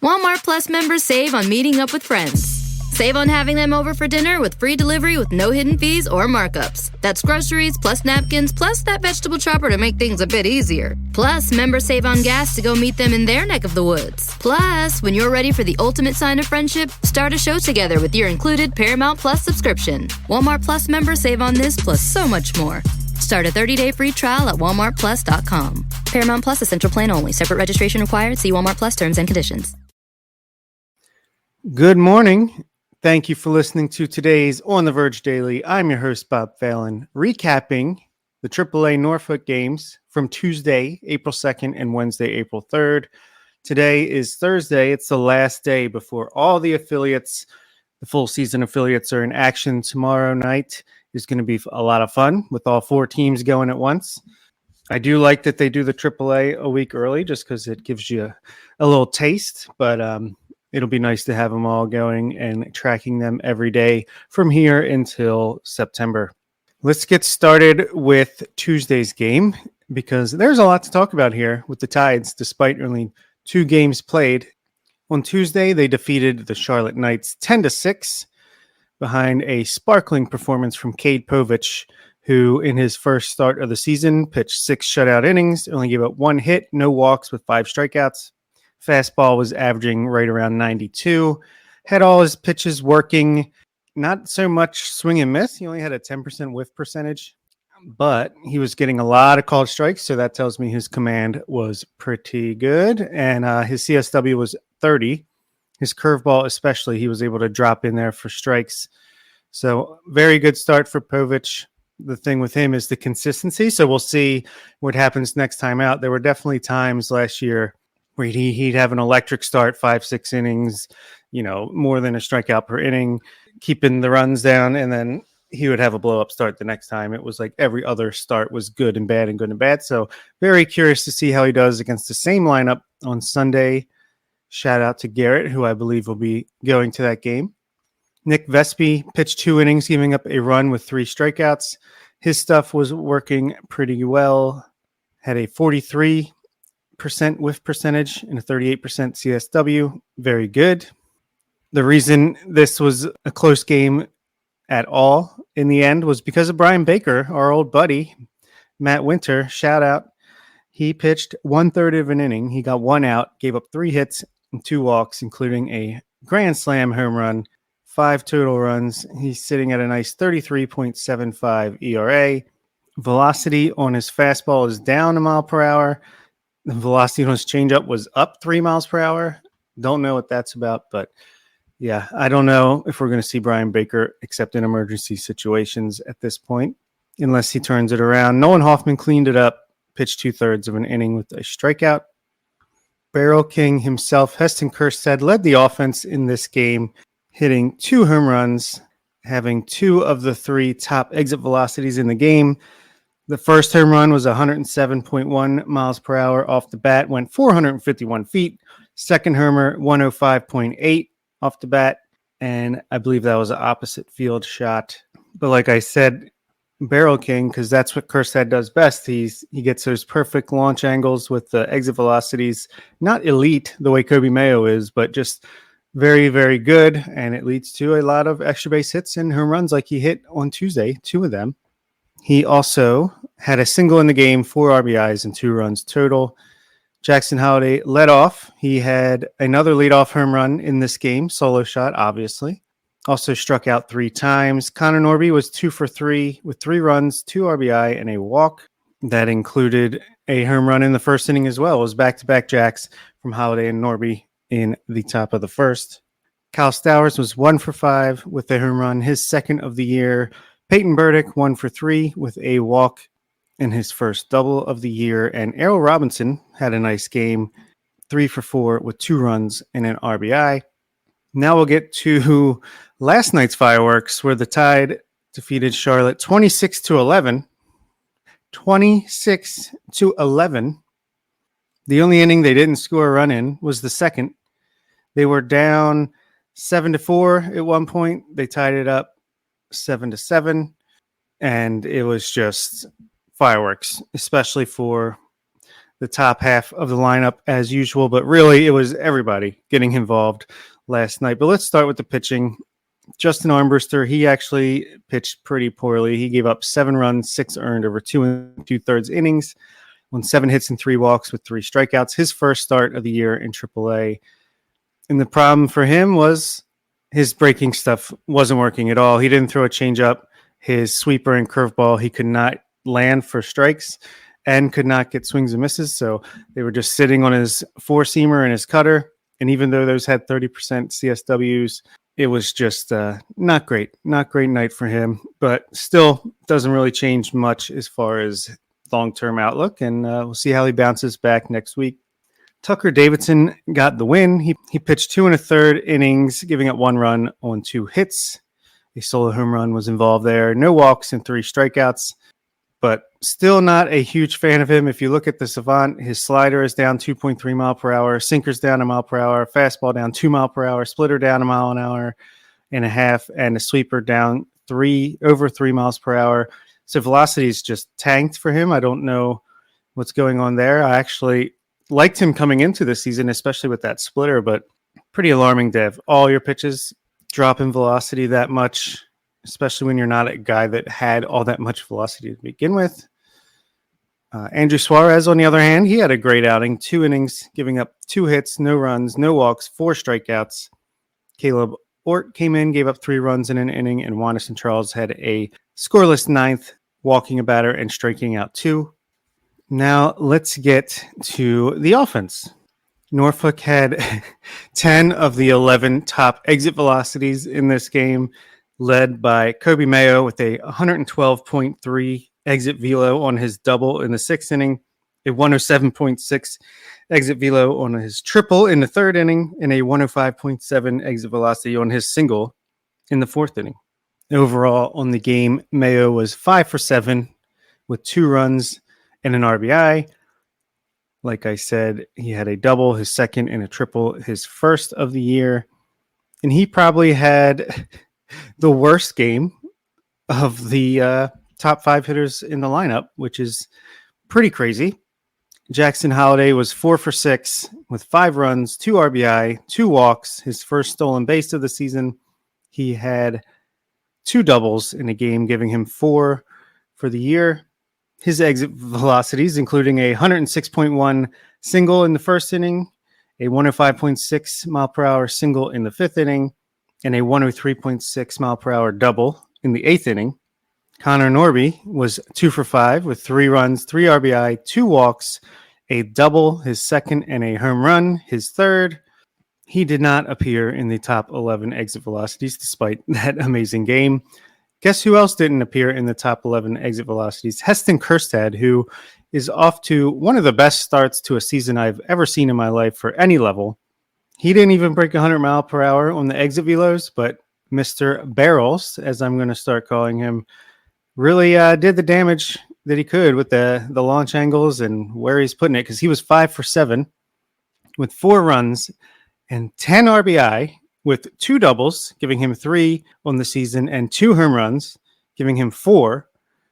Walmart Plus members save on meeting up with friends. Save on having them over for dinner with free delivery with no hidden fees or markups. That's groceries, plus napkins, plus that vegetable chopper to make things a bit easier. Plus, members save on gas to go meet them in their neck of the woods. Plus, when you're ready for the ultimate sign of friendship, start a show together with your included Paramount Plus subscription. Walmart Plus members save on this plus so much more. Start a 30-day free trial at walmartplus.com. Paramount Plus Essential Plan only. Separate registration required. See Walmart Plus terms and conditions. Good morning. Thank you for listening to today's On the Verge Daily. I'm your host, Bob Phelan, recapping the AAA Norfolk games from Tuesday, April 2nd and Wednesday, April 3rd. Today is Thursday. It's the last day before all the affiliates, the full season affiliates, are in action. Tomorrow night is going to be a lot of fun with all four teams going at once. I do like that they do the AAA a week early just because it gives you a little taste, but it'll be nice to have them all going and tracking them every day from here until September. Let's get started with Tuesday's game because there's a lot to talk about here with the Tides, despite only 2 games played. On Tuesday, they defeated the Charlotte Knights 10-6 behind a sparkling performance from Cade Povich, who in his first start of the season pitched 6 shutout innings, only gave up 1 hit, no walks with 5 strikeouts. Fastball was averaging right around 92. Had all his pitches working. Not so much swing and miss. He only had a 10% whiff percentage, but he was getting a lot of called strikes, so that tells me his command was pretty good. And his CSW was 30. His curveball especially, he was able to drop in there for strikes. So very good start for Povich. The thing with him is the consistency, so we'll see what happens next time out. There were definitely times last year where he'd have an electric start, 5-6 innings, more than a strikeout per inning, keeping the runs down, and then he would have a blow-up start the next time. It was like every other start was good and bad and good and bad. So very curious to see how he does against the same lineup on Sunday. Shout out to Garrett, who I believe will be going to that game. Nick Vespi pitched 2 innings, giving up a run with 3 strikeouts. His stuff was working pretty well. Had a 43% whiff percentage and a 38% CSW. Very good. The reason this was a close game at all in the end was because of Brian Baker, our old buddy, Matt Winter. Shout out. He pitched 1/3 of an inning. He got 1 out, gave up 3 hits and 2 walks, including a grand slam home run, 5 total runs. He's sitting at a nice 33.75 ERA. Velocity on his fastball is down 1 mile per hour. The velocity on his changeup was up 3 miles per hour. Don't know what that's about, but yeah, I don't know if we're going to see Brian Baker except in emergency situations at this point, unless he turns it around. Nolan Hoffman cleaned it up, pitched 2/3 of an inning with a strikeout. Barrel King himself, Heston Kjerstad, led the offense in this game, hitting 2 home runs, having 2 of the 3 top exit velocities in the game. The first home run was 107.1 miles per hour off the bat, went 451 feet. Second homer, 105.8 off the bat, and I believe that was an opposite field shot. But like I said, Barrel King, because that's what Kjerstad does best. He gets those perfect launch angles with the exit velocities. Not elite the way Kobe Mayo is, but just very, very good, and it leads to a lot of extra base hits and home runs like he hit on Tuesday, 2 of them. He also had a single in the game, 4 RBIs and 2 runs total. Jackson Holliday led off. He had another leadoff home run in this game, solo shot, obviously. Also struck out 3 times. Connor Norby was 2 for 3 with 3 runs, 2 RBI, and a walk. That included a home run in the first inning as well. It was back-to-back jacks from Holliday and Norby in the top of the first. Kyle Stowers was 1 for 5 with a home run, his second of the year. Peyton Burdick, 1 for 3 with a walk in his first double of the year. And Errol Robinson had a nice game, 3 for 4 with 2 runs and an RBI. Now we'll get to last night's fireworks, where the Tide defeated Charlotte 26-11. 26-11. The only inning they didn't score a run in was the second. They were down 7-4 at one point. They tied it up 7-7, and it was just fireworks, especially for the top half of the lineup as usual, but really it was everybody getting involved last night. But let's start with the pitching. Justin Armbruster, he actually pitched pretty poorly. He gave up 7 runs, 6 earned over 2 2/3 innings, on 7 hits and 3 walks with 3 strikeouts. His first start of the year in AAA. And the problem for him was his breaking stuff wasn't working at all. He didn't throw a changeup. His sweeper and curveball, he could not land for strikes and could not get swings and misses. So they were just sitting on his 4-seamer and his cutter. And even though those had 30% CSWs, it was just not great. Not great night for him, but still doesn't really change much as far as long-term outlook. And we'll see how he bounces back next week. Tucker Davidson got the win. He pitched 2 1/3 innings, giving up 1 run on 2 hits. A solo home run was involved there. No walks and 3 strikeouts, but still not a huge fan of him. If you look at the Savant, his slider is down 2.3 mile per hour, sinker's down 1 mile per hour, fastball down 2 mile per hour, splitter down 1.5 mile an hour, and a sweeper down over 3 miles per hour. So velocity is just tanked for him. I don't know what's going on there. I actually liked him coming into the season, especially with that splitter, but pretty alarming to have all your pitches drop in velocity that much, especially when you're not a guy that had all that much velocity to begin with. Andrew Suarez, on the other hand, he had a great outing. 2 innings, giving up 2 hits, no runs, no walks, 4 strikeouts. Caleb Ort came in, gave up 3 runs in an inning, and Wanderson Charles had a scoreless 9th, walking a batter and striking out 2. Now let's get to the offense. Norfolk had 10 of the 11 top exit velocities in this game, led by Kobe Mayo with a 112.3 exit velo on his double in the 6th inning, a 107.6 exit velo on his triple in the 3rd inning, and a 105.7 exit velocity on his single in the 4th inning. Overall on the game, Mayo was 5 for 7 with 2 runs and an RBI. Like I said, he had a double, his 2nd, and a triple, his 1st of the year. And he probably had the worst game of the top 5 hitters in the lineup, which is pretty crazy. Jackson Holiday was 4 for 6 with 5 runs, 2 RBI, 2 walks, his first stolen base of the season. He had 2 doubles in a game, giving him 4 for the year. His exit velocities, including a 106.1 single in the 1st inning, a 105.6 mile per hour single in the 5th inning, and a 103.6 mile per hour double in the 8th inning. Connor Norby was 2 for 5 with 3 runs, 3 RBI, 2 walks, a double, his 2nd, and a home run, his 3rd. He did not appear in the top 11 exit velocities despite that amazing game. Guess who else didn't appear in the top 11 exit velocities? Heston Kjerstad, who is off to one of the best starts to a season I've ever seen in my life for any level. He didn't even break 100 mile per hour on the exit velos, but Mr. Barrels, as I'm going to start calling him, really did the damage that he could with the launch angles and where he's putting it, because he was 5 for 7 with 4 runs and 10 RBI with 2 doubles, giving him 3 on the season, and 2 home runs, giving him 4.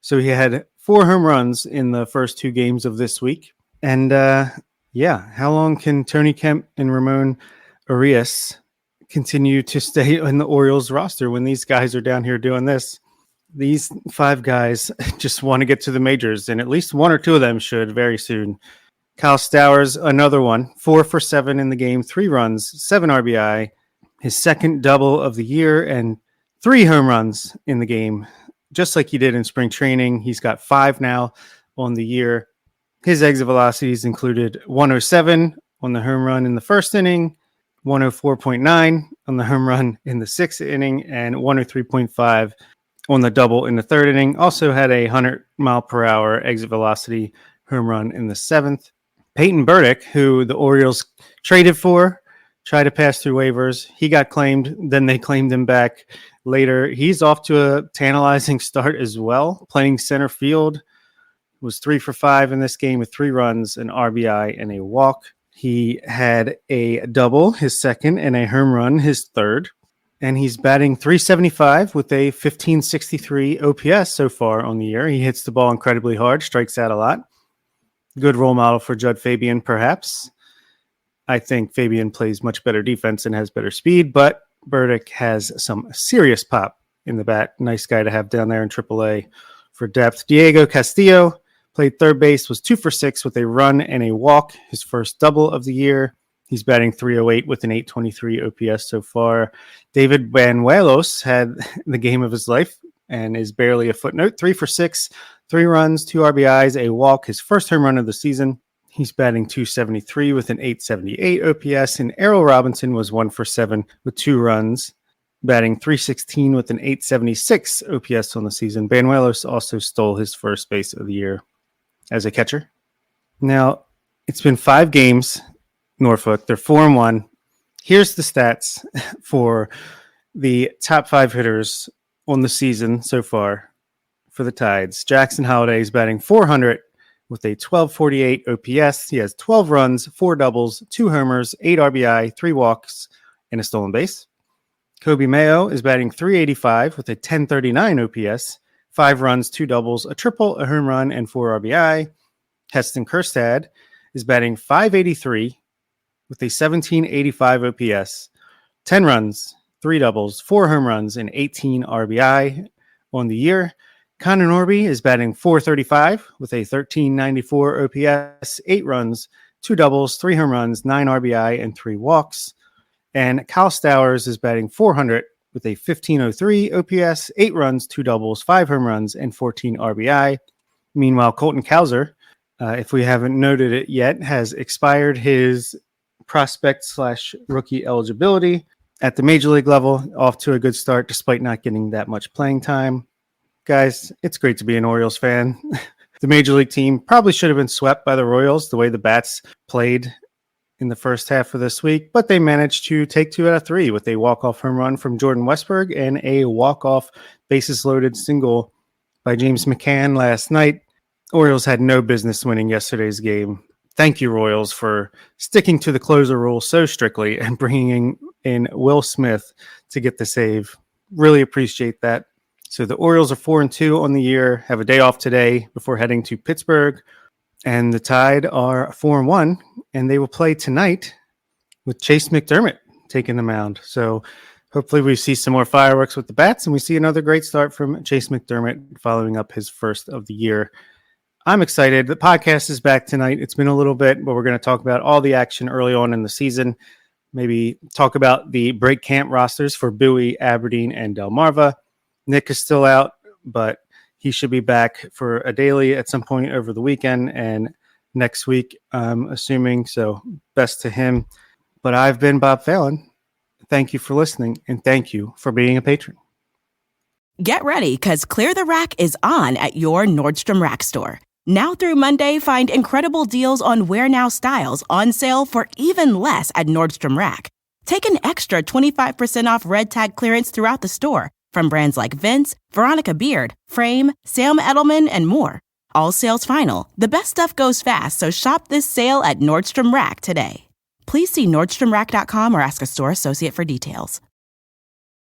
So he had 4 home runs in the first 2 games of this week. And how long can Tony Kemp and Ramon Arias continue to stay in the Orioles roster when these guys are down here doing this? These 5 guys just want to get to the majors, and at least 1 or 2 of them should very soon. Kyle Stowers, another one, 4 for 7 in the game, 3 runs, 7 RBI, his 2nd double of the year, and 3 home runs in the game, just like he did in spring training. He's got 5 now on the year. His exit velocities included 107 on the home run in the 1st inning, 104.9 on the home run in the 6th inning, and 103.5 on the double in the 3rd inning. Also had a 100 mile per hour exit velocity home run in the 7th. Peyton Burdick, who the Orioles traded for, tried to pass through waivers. He got claimed. Then they claimed him back later. He's off to a tantalizing start as well, playing center field. Was 3 for 5 in this game with 3 runs, an RBI, and a walk. He had a double, his 2nd, and a home run, his 3rd. And he's batting .375 with a 1563 OPS so far on the year. He hits the ball incredibly hard, strikes out a lot. Good role model for Judd Fabian, perhaps. I think Fabian plays much better defense and has better speed, but Burdick has some serious pop in the bat. Nice guy to have down there in AAA for depth. Diego Castillo played third base, was 2 for 6 with a run and a walk, his first double of the year. He's batting .308 with an .823 OPS so far. David Banuelos had the game of his life and is barely a footnote. 3 for 6, 3 runs, 2 RBIs, a walk, his first home run of the season. He's batting .273 with an .878 OPS, and Errol Robinson was 1 for 7 with 2 runs, batting .316 with an .876 OPS on the season. Banuelos also stole his first base of the year as a catcher. Now, it's been 5 games, Norfolk. They're 4-1. Here's the stats for the top 5 hitters on the season so far for the Tides. Jackson Holliday is batting .400 with a 1248 OPS. He has 12 runs, 4 doubles, 2 homers, 8 RBI, 3 walks, and a stolen base. Kobe Mayo is batting .385 with a 1039 OPS, 5 runs, 2 doubles, a triple, a home run, and 4 RBI. Heston Kjerstad is batting .583 with a 1785 OPS, 10 runs, 3 doubles, 4 home runs, and 18 RBI on the year. Connor Norby is batting .435 with a 1394 OPS, 8 runs, 2 doubles, 3 home runs, 9 RBI, and 3 walks. And Kyle Stowers is batting .400 with a 1503 OPS, 8 runs, 2 doubles, 5 home runs, and 14 RBI. Meanwhile, Colton Cowser, if we haven't noted it yet, has expired his prospect/rookie eligibility at the major league level, off to a good start despite not getting that much playing time. Guys, it's great to be an Orioles fan. The major league team probably should have been swept by the Royals the way the Bats played in the first half of this week, but they managed to take 2 out of 3 with a walk-off home run from Jordan Westberg and a walk-off bases-loaded single by James McCann last night. Orioles had no business winning yesterday's game. Thank you, Royals, for sticking to the closer rule so strictly and bringing in Will Smith to get the save. Really appreciate that. So the Orioles are 4-2 on the year, have a day off today before heading to Pittsburgh. And the Tide are 4-1, and they will play tonight with Chase McDermott taking the mound. So hopefully we see some more fireworks with the Bats, and we see another great start from Chase McDermott following up his first of the year. I'm excited. The podcast is back tonight. It's been a little bit, but we're going to talk about all the action early on in the season. Maybe talk about the break camp rosters for Bowie, Aberdeen, and Delmarva. Nick is still out, but he should be back for a daily at some point over the weekend and next week, I'm assuming. So best to him. But I've been Bob Phelan. Thank you for listening, and thank you for being a patron. Get ready, because Clear the Rack is on at your Nordstrom Rack store. Now through Monday, find incredible deals on Wear Now styles on sale for even less at Nordstrom Rack. Take an extra 25% off red tag clearance throughout the store from brands like Vince, Veronica Beard, Frame, Sam Edelman, and more. All sales final. The best stuff goes fast, so shop this sale at Nordstrom Rack today. Please see nordstromrack.com or ask a store associate for details.